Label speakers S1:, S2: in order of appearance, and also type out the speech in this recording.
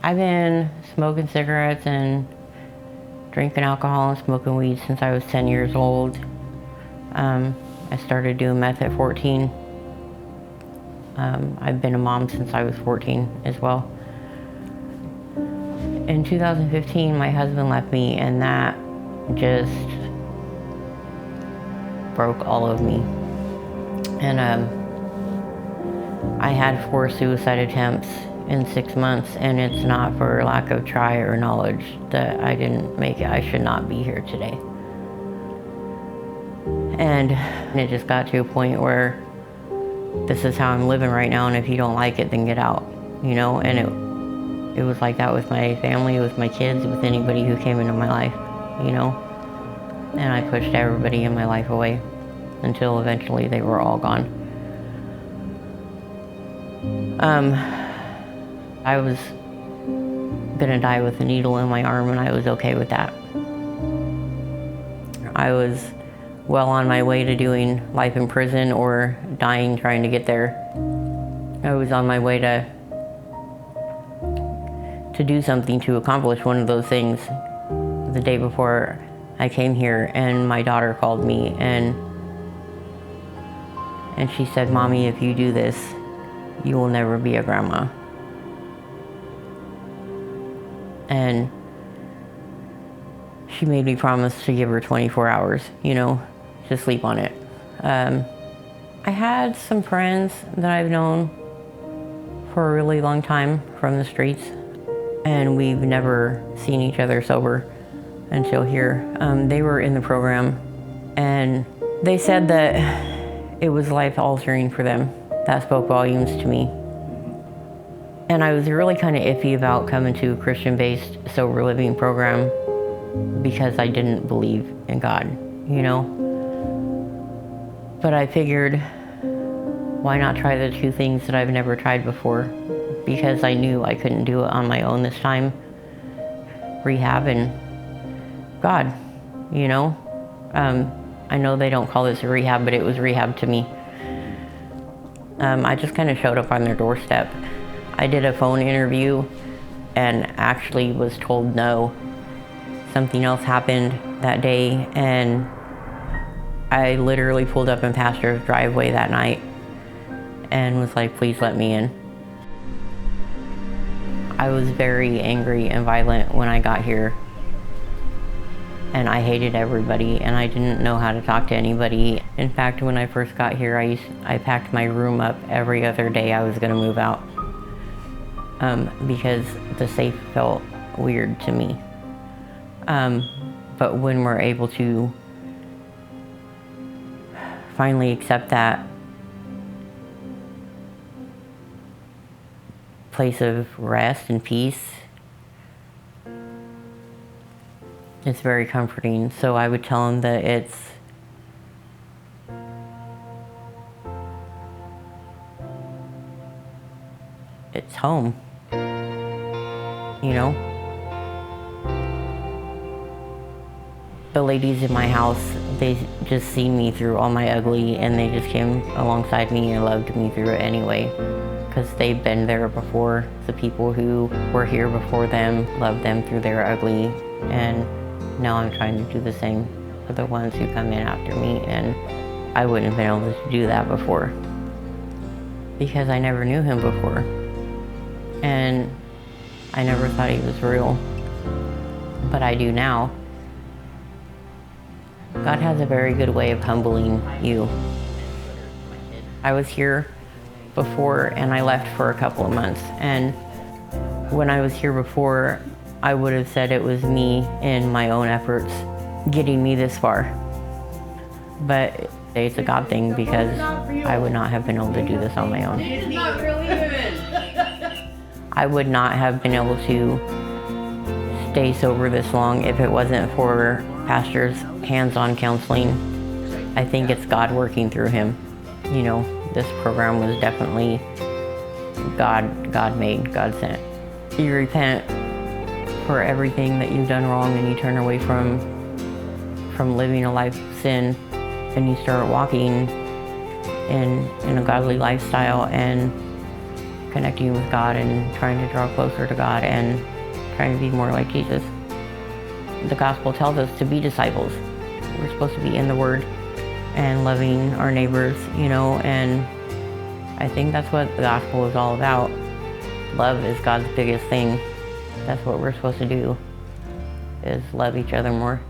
S1: I've been smoking cigarettes and drinking alcohol and smoking weed since I was 10 years old. I started doing meth at 14. I've been a mom since I was 14 as well. In 2015, my husband left me, and that just broke all of me. And I had 4 suicide attempts in 6 months, and it's not for lack of try or knowledge that I didn't make it. I should not be here today. And it just got to a point where this is how I'm living right now, and if you don't like it, then get out, you know? And it was like that with my family, with my kids, with anybody who came into my life, you know? And I pushed everybody in my life away until eventually they were all gone. I was gonna die with a needle in my arm, and I was okay with that. I was well on my way to doing life in prison or dying trying to get there. I was on my way to do something to accomplish one of those things the day before I came here, and my daughter called me and she said, "Mommy, if you do this, you will never be a grandma." And she made me promise to give her 24 hours, you know, to sleep on it. I had some friends that I've known for a really long time from the streets, and we've never seen each other sober until here. They were in the program, and they said that it was life-altering for them. That spoke volumes to me. And I was really kind of iffy about coming to a Christian-based sober living program because I didn't believe in God, you know? But I figured, why not try the 2 things that I've never tried before? Because I knew I couldn't do it on my own this time. Rehab and God, you know? I know they don't call this a rehab, but it was rehab to me. I just kind of showed up on their doorstep. I did a phone interview and actually was told no. Something else happened that day, and I literally pulled up in Pastor's driveway that night and was like, "Please let me in." I was very angry and violent when I got here, and I hated everybody, and I didn't know how to talk to anybody. In fact, when I first got here, I packed my room up every other day I was gonna move out. Because the safe felt weird to me. But when we're able to finally accept that place of rest and peace, it's very comforting. So I would tell them that it's home. You know? The ladies in my house, they just see me through all my ugly, and they just came alongside me and loved me through it anyway, because they've been there before. The people who were here before them loved them through their ugly, and now I'm trying to do the same for the ones who come in after me, and I wouldn't have been able to do that before because I never knew him before. And I never thought he was real, but I do now. God has a very good way of humbling you. I was here before, and I left for a couple of months. And when I was here before, I would have said it was me and my own efforts getting me this far. But it's a God thing, because I would not have been able to do this on my own.
S2: It's not real even.
S1: I would not have been able to stay sober this long if it wasn't for Pastor's hands-on counseling. I think it's God working through him. You know, this program was definitely God made, God sent. You repent for everything that you've done wrong, and you turn away from living a life of sin, and you start walking in a godly lifestyle and connecting with God and trying to draw closer to God and trying to be more like Jesus. The gospel tells us to be disciples. We're supposed to be in the Word and loving our neighbors, and I think that's what the gospel is all about. Love is God's biggest thing. That's what we're supposed to do, is love each other more.